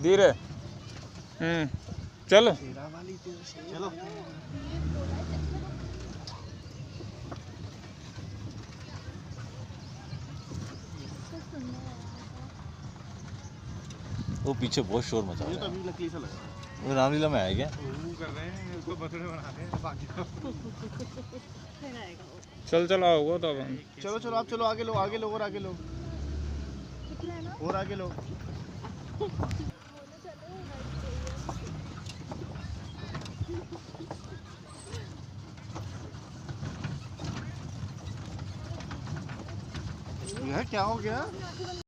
धीरे। चलो चलो वो पीछे बहुत शोर मचा मुझे तो रहा है। अभी नकली सा लगा। वो रामलीला में है क्या? वो कर रहे हैं उसको बर्थडे बना रहे हैं बाकी तो। चल चला होगा तो अब चलो चलो आप चलो आगे लो आगे लो और आगे लो और आगे लो। यार क्या हो गया?